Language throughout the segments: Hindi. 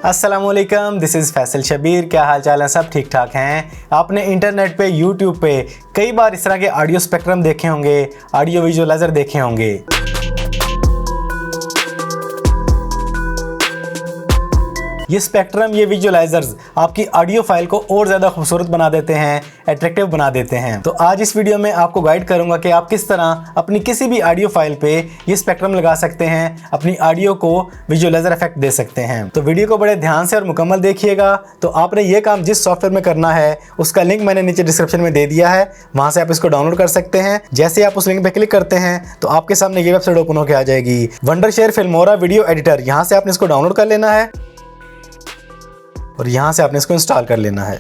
अस्सलामुअलैकुम, दिस इज़ फैसल शबीर। क्या हाल चाल है? सब ठीक ठाक हैं। आपने इंटरनेट पे, यूट्यूब पे कई बार इस तरह के ऑडियो स्पेक्ट्रम देखे होंगे, ऑडियो विजुअलाइज़र देखे होंगे। ये स्पेक्ट्रम, ये विजुअलाइजर्स आपकी ऑडियो फाइल को और ज़्यादा खूबसूरत बना देते हैं, अट्रैक्टिव बना देते हैं। तो आज इस वीडियो में आपको गाइड करूंगा कि आप किस तरह अपनी किसी भी ऑडियो फाइल पे ये स्पेक्ट्रम लगा सकते हैं, अपनी ऑडियो को विजुअलाइजर इफेक्ट दे सकते हैं। तो वीडियो को बड़े ध्यान से और मुकम्मल देखिएगा। तो आपने ये काम जिस सॉफ्टवेयर में करना है उसका लिंक मैंने नीचे डिस्क्रिप्शन में दे दिया है, वहाँ से आप इसको डाउनलोड कर सकते हैं। जैसे आप उस लिंक पर क्लिक करते हैं तो आपके सामने ये वेबसाइट ओपन होकर आ जाएगी, वंडरशेयर फिल्मोरा वीडियो एडिटर। यहाँ से आपने इसको डाउनलोड कर लेना है और यहां से आपने इसको इंस्टॉल कर लेना है।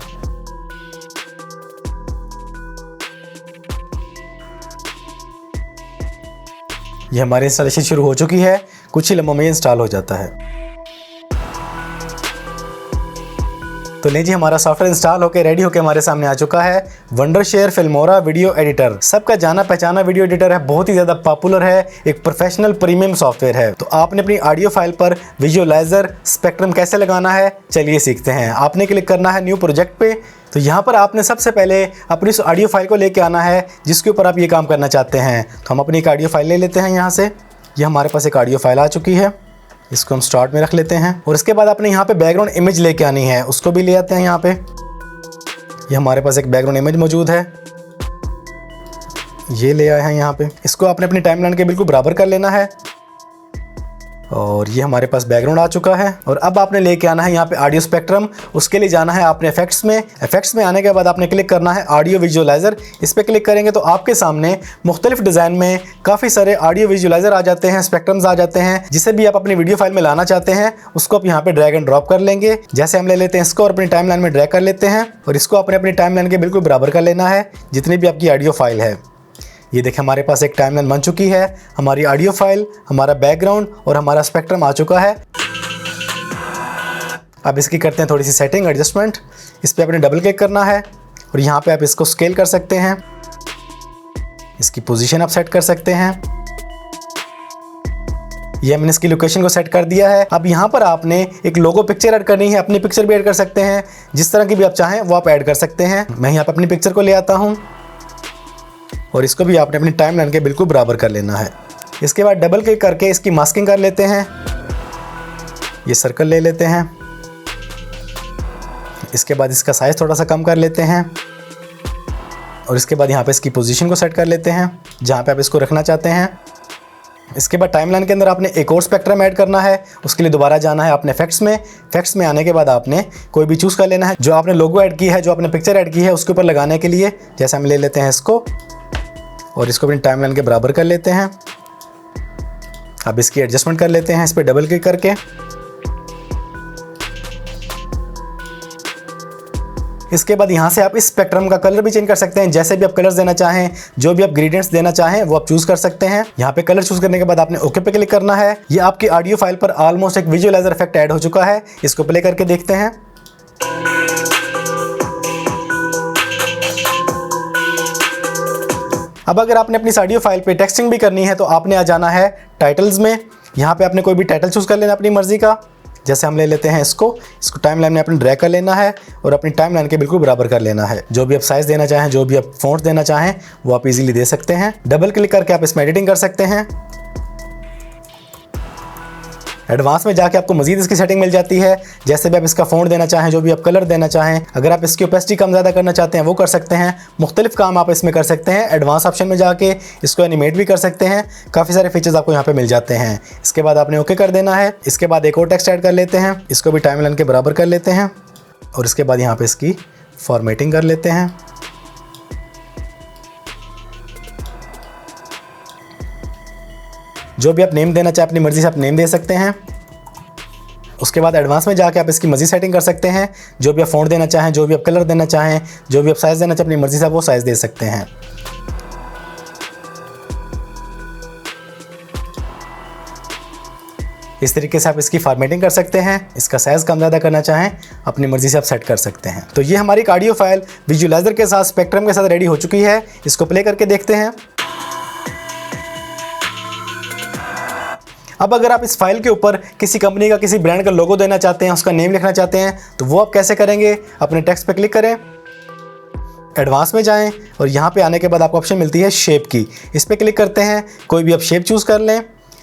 ये हमारी इंस्टॉलेशन शुरू हो चुकी है, कुछ ही लम्हों में इंस्टॉल हो जाता है। तो नहीं जी, हमारा सॉफ्टवेयर इंस्टॉल होकर रेडी होकर हमारे सामने आ चुका है। वंडरशेयर फिल्मोरा वीडियो एडिटर सबका जाना पहचाना वीडियो एडिटर है, बहुत ही ज़्यादा पॉपुलर है, एक प्रोफेशनल प्रीमियम सॉफ्टवेयर है। तो आपने अपनी ऑडियो फाइल पर विजुअलाइजर स्पेक्ट्रम कैसे लगाना है, चलिए सीखते हैं। आपने क्लिक करना है न्यू प्रोजेक्ट पे। तो यहाँ पर आपने सबसे पहले अपनी इस ऑडियो फाइल को लेके आना है जिसके ऊपर आप ये काम करना चाहते हैं। तो हम अपनी एक ऑडियो फाइल ले लेते हैं यहाँ से। ये हमारे पास एक ऑडियो फाइल आ चुकी है, इसको हम स्टार्ट में रख लेते हैं। और इसके बाद आपने यहाँ पे बैकग्राउंड इमेज लेके आनी है, उसको भी ले आते हैं यहाँ पे। ये हमारे पास एक बैकग्राउंड इमेज मौजूद है, ये ले आए हैं यहाँ पे। इसको आपने अपनी टाइमलाइन के बिल्कुल बराबर कर लेना है और ये हमारे पास बैकग्राउंड आ चुका है। और अब आपने लेके आना है यहाँ पे ऑडियो स्पेक्ट्रम। उसके लिए जाना है आपने इफेक्ट्स में। इफेक्ट्स में आने के बाद आपने क्लिक करना है ऑडियो विजुअलाइजर। इस पर क्लिक करेंगे तो आपके सामने मुख्तलिफ डिज़ाइन में काफ़ी सारे ऑडियो विजुअलाइजर आ जाते हैं, स्पेक्ट्रम्स आ जाते हैं। जिसे भी आप अपनी वीडियो फाइल में लाना चाहते हैं उसको आप यहाँ पे ड्रैग एंड ड्रॉप कर लेंगे। जैसे हम ले लेते हैं इसको और अपनी टाइमलाइन में ड्रैग कर लेते हैं और इसको आपने अपनी टाइमलाइन के बिल्कुल बराबर कर लेना है जितनी भी आपकी ऑडियो फाइल है। ये देखें, हमारे पास एक टाइमलाइन बन चुकी है, हमारी ऑडियो फाइल, हमारा बैकग्राउंड और हमारा स्पेक्ट्रम आ चुका है। अब इसकी करते हैं थोड़ी सी सेटिंग, एडजस्टमेंट। इस पर आपने डबल क्लिक करना है और यहाँ पे आप इसको स्केल कर सकते हैं, इसकी पोजीशन आप सेट कर सकते हैं। ये मैंने इसकी लोकेशन को सेट कर दिया है। अब यहाँ पर आपने एक लोगो पिक्चर ऐड करनी है, अपनी पिक्चर भी ऐड कर सकते हैं, जिस तरह की भी आप चाहें वो आप ऐड कर सकते हैं। मैं यहाँ पर अपनी पिक्चर को ले आता हूँ और इसको भी आपने अपनी टाइमलाइन के बिल्कुल बराबर कर लेना है। इसके बाद डबल क्लिक करके इसकी मास्किंग कर लेते हैं, ये सर्कल ले लेते हैं। इसके बाद इसका साइज़ थोड़ा सा कम कर लेते हैं और इसके बाद यहाँ पे इसकी पोजीशन को सेट कर लेते हैं जहाँ पे आप इसको रखना चाहते हैं। इसके बाद टाइमलाइन के अंदर आपने एक और स्पेक्ट्रम ऐड करना है। उसके लिए दोबारा जाना है आपने इफेक्ट्स में। इफेक्ट्स में आने के बाद आपने कोई भी चूज़ कर लेना है जो आपने लोगो ऐड की है, जो आपने पिक्चर ऐड की है उसके ऊपर लगाने के लिए। जैसे हम ले लेते हैं इसको और इसको अपनी टाइमलाइन के बराबर कर लेते हैं। अब इसकी एडजस्टमेंट कर लेते हैं इस पर डबल क्लिक करके। इसके बाद यहाँ से आप इस स्पेक्ट्रम का कलर भी चेंज कर सकते हैं, जैसे भी आप कलर्स देना चाहें, जो भी आप ग्रेडियंट्स देना चाहें वो आप चूज़ कर सकते हैं। यहाँ पे कलर चूज़ करने के बाद आपने ओके पे क्लिक करना है। ये आपकी ऑडियो फाइल पर ऑलमोस्ट एक विजुअलाइजर इफेक्ट ऐड हो चुका है। इसको प्ले करके देखते हैं। अब अगर आपने अपनी ऑडियो फाइल पे टेक्सटिंग भी करनी है तो आपने आ जाना है टाइटल्स में। यहाँ पे आपने कोई भी टाइटल चूज़ कर लेना अपनी मर्जी का। जैसे हम ले लेते हैं इसको टाइमलाइन में आपने ड्रैग कर लेना है और अपनी टाइमलाइन के बिल्कुल बराबर कर लेना है। जो भी आप साइज़ देना चाहें, जो भी आप फॉन्ट देना चाहें वो आप इजीली दे सकते हैं। डबल क्लिक करके आप इसमें एडिटिंग कर सकते हैं। एडवांस में जाके आपको मजीद इसकी सेटिंग मिल जाती है, जैसे भी आप इसका फ़ॉन्ट देना चाहें, जो भी आप कलर देना चाहें। अगर आप इसकी ओपेसिटी कम ज़्यादा करना चाहते हैं वो कर सकते हैं। मुख्तलिफ काम आप इसमें कर सकते हैं। एडवांस ऑप्शन में जाके इसको एनिमेट भी कर सकते हैं। काफ़ी सारे फीचर्स आपको यहाँ पे मिल जाते हैं। इसके बाद आपने ओके कर देना है। इसके बाद एक और टेक्स्ट ऐड कर लेते हैं, इसको भी टाइमलाइन के बराबर कर लेते हैं और इसके बाद यहाँ पर इसकी फॉर्मेटिंग कर लेते हैं। जो भी आप नेम देना चाहें अपनी मर्ज़ी से आप नेम दे सकते हैं। उसके बाद एडवांस में जाके आप इसकी मज़ीद सेटिंग कर सकते हैं। जो भी आप फ़ॉन्ट देना चाहें, जो भी आप कलर देना चाहें, जो भी आप साइज़ देना चाहें अपनी मर्ज़ी से आप वो साइज़ दे सकते हैं। इस तरीके से आप इसकी फॉर्मेटिंग कर सकते हैं। इसका साइज़ कम ज़्यादा करना चाहें अपनी मर्ज़ी से आप सेट कर सकते हैं। तो ये हमारी ऑडियो फाइल विजुअलाइजर के साथ, स्पेक्ट्रम के साथ रेडी हो चुकी है। इसको प्ले करके देखते हैं। अब अगर आप इस फाइल के ऊपर किसी कंपनी का, किसी ब्रांड का लोगो देना चाहते हैं, उसका नेम लिखना चाहते हैं, तो वो आप कैसे करेंगे? अपने टेक्स्ट पे क्लिक करें, एडवांस में जाएं और यहाँ पे आने के बाद आपको ऑप्शन मिलती है शेप की। इस पर क्लिक करते हैं, कोई भी आप शेप चूज़ कर लें।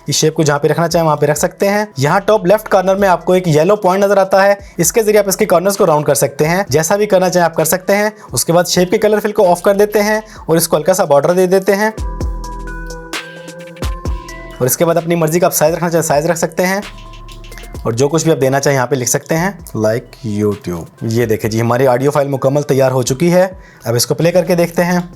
इस शेप को जहाँ पे रखना चाहें वहाँ पे रख सकते हैं। यहाँ टॉप लेफ्ट कॉर्नर में आपको एक येलो पॉइंट नजर आता है, इसके जरिए आप इसके कॉर्नर्स को राउंड कर सकते हैं। जैसा भी करना चाहें आप कर सकते हैं। उसके बाद शेप के कलर फिल को ऑफ कर देते हैं और इसको हल्का सा बॉर्डर दे देते हैं। और इसके बाद अपनी मर्जी का आप साइज रखना चाहें साइज रख सकते हैं और जो कुछ भी आप देना चाहें यहाँ पे लिख सकते हैं, लाइक यूट्यूब। ये देखिए जी, हमारी ऑडियो फाइल मुकम्मल तैयार हो चुकी है। अब इसको प्ले करके देखते हैं।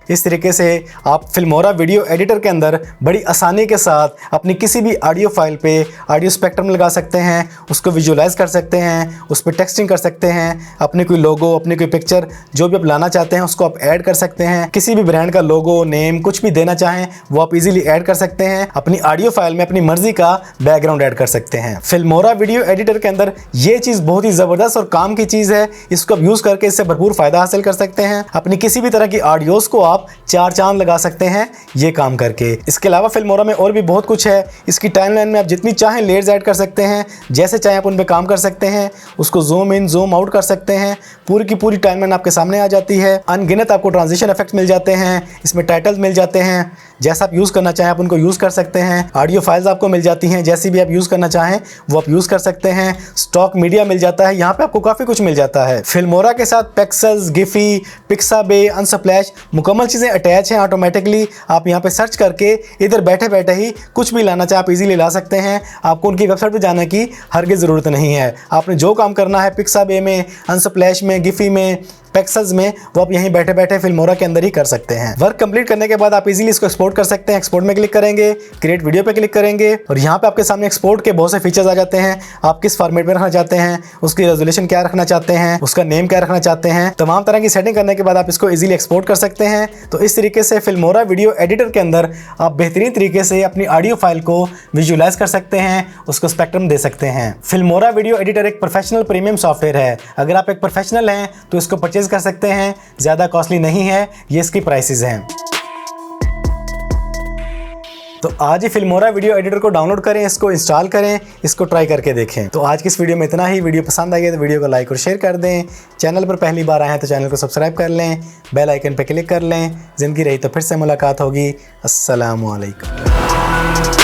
इस तरीके से आप फिल्मोरा वीडियो एडिटर के अंदर बड़ी आसानी के साथ अपनी किसी भी ऑडियो फाइल पे ऑडियो स्पेक्ट्रम लगा सकते हैं, उसको विजुलाइज कर सकते हैं, उस पर टेक्सटिंग कर सकते हैं, अपने कोई लोगो, अपनी कोई पिक्चर जो भी आप लाना चाहते हैं उसको आप ऐड कर सकते हैं। किसी भी ब्रांड का लोगो, नेम, कुछ भी देना चाहें वो आप इजीली ऐड कर सकते हैं। अपनी ऑडियो फाइल में अपनी मर्जी का बैकग्राउंड ऐड कर सकते हैं। फिल्मोरा वीडियो एडिटर के अंदर ये चीज़ बहुत ही ज़बरदस्त और काम की चीज़ है। इसको आप यूज़ करके इससे भरपूर फ़ायदा हासिल कर सकते हैं। अपनी किसी भी तरह की ऑडियोज़ को आप चार चांद लगा सकते हैं ये काम करके। इसके अलावा फिल्मोरा में और भी बहुत कुछ है। इसकी टाइमलाइन में आप जितनी चाहें लेयर्स ऐड कर सकते हैं, जैसे चाहें आप उन पे काम कर सकते हैं। उसको जूम इन जूम आउट कर सकते हैं। पूरी की पूरी टाइमलाइन आपके सामने आ जाती है। अनगिनत आपको ट्रांजिशन इफेक्ट्स मिल जाते हैं, इसमें टाइटल्स मिल जाते हैं। जैसा आप यूज़ करना चाहें आप उनको यूज़ कर सकते हैं। ऑडियो फाइल्स आपको मिल जाती हैं, जैसी भी आप यूज़ करना चाहें वो आप यूज़ कर सकते हैं। स्टॉक मीडिया मिल जाता है, यहाँ पे आपको काफ़ी कुछ मिल जाता है। फिल्मोरा के साथ पेक्सेल्स, गिफी, पिक्साबे, अनस्प्लैश मुकम्मल चीज़ें अटैच हैं ऑटोमेटिकली। आप यहाँ पे सर्च करके इधर बैठे बैठे ही कुछ भी लाना चाहे आप इजीली ला सकते हैं। आपको उनकी वेबसाइट पे जाने की हरगिज़ ज़रूरत नहीं है। आपने जो काम करना है पिक्साबे में, अनस्प्लैश में, गिफी में, पेक्सेल्स में, वो आप यहीं बैठे बैठे फिल्मोरा के अंदर ही कर सकते हैं। वर्क कंप्लीट करने के बाद आप इजीली इसको एक्सपोर्ट कर सकते हैं। एक्सपोर्ट में क्लिक करेंगे, क्रिएट वीडियो पे क्लिक करेंगे और यहाँ पे आपके सामने एक्सपोर्ट के बहुत से फीचर्स आ जाते हैं। आप किस फॉर्मेट में रखना चाहते हैं, उसकी रेजोल्यूशन क्या रखना चाहते हैं, उसका नेम क्या रखना चाहते हैं, तमाम तरह की सेटिंग करने के बाद आप इसको इजीली एक्सपोर्ट कर सकते हैं। तो इस तरीके से फिल्मोरा वीडियो एडिटर के अंदर आप बेहतरीन तरीके से अपनी ऑडियो फाइल को विजुलाइज कर सकते हैं, उसको स्पेक्ट्रम दे सकते हैं। फिल्मोरा वीडियो एडिटर एक प्रोफेशनल प्रीमियम सॉफ्टवेयर है। अगर आप एक प्रोफेशनल हैं तो इसको परचेज कर सकते हैं। ज़्यादा कॉस्टली नहीं है, ये इसकी प्राइसेस हैं। तो आज ही फिल्मोरा वीडियो एडिटर को डाउनलोड करें, इसको इंस्टॉल करें, इसको ट्राई करके देखें। तो आज की इस वीडियो में इतना ही। वीडियो पसंद आई है तो वीडियो को लाइक और शेयर कर दें। चैनल पर पहली बार आए हैं तो चैनल को सब्सक्राइब कर लें, बेल आइकन पर क्लिक कर लें। ज़िंदगी रही तो फिर से मुलाकात होगी। अस्सलामु अलैकुम।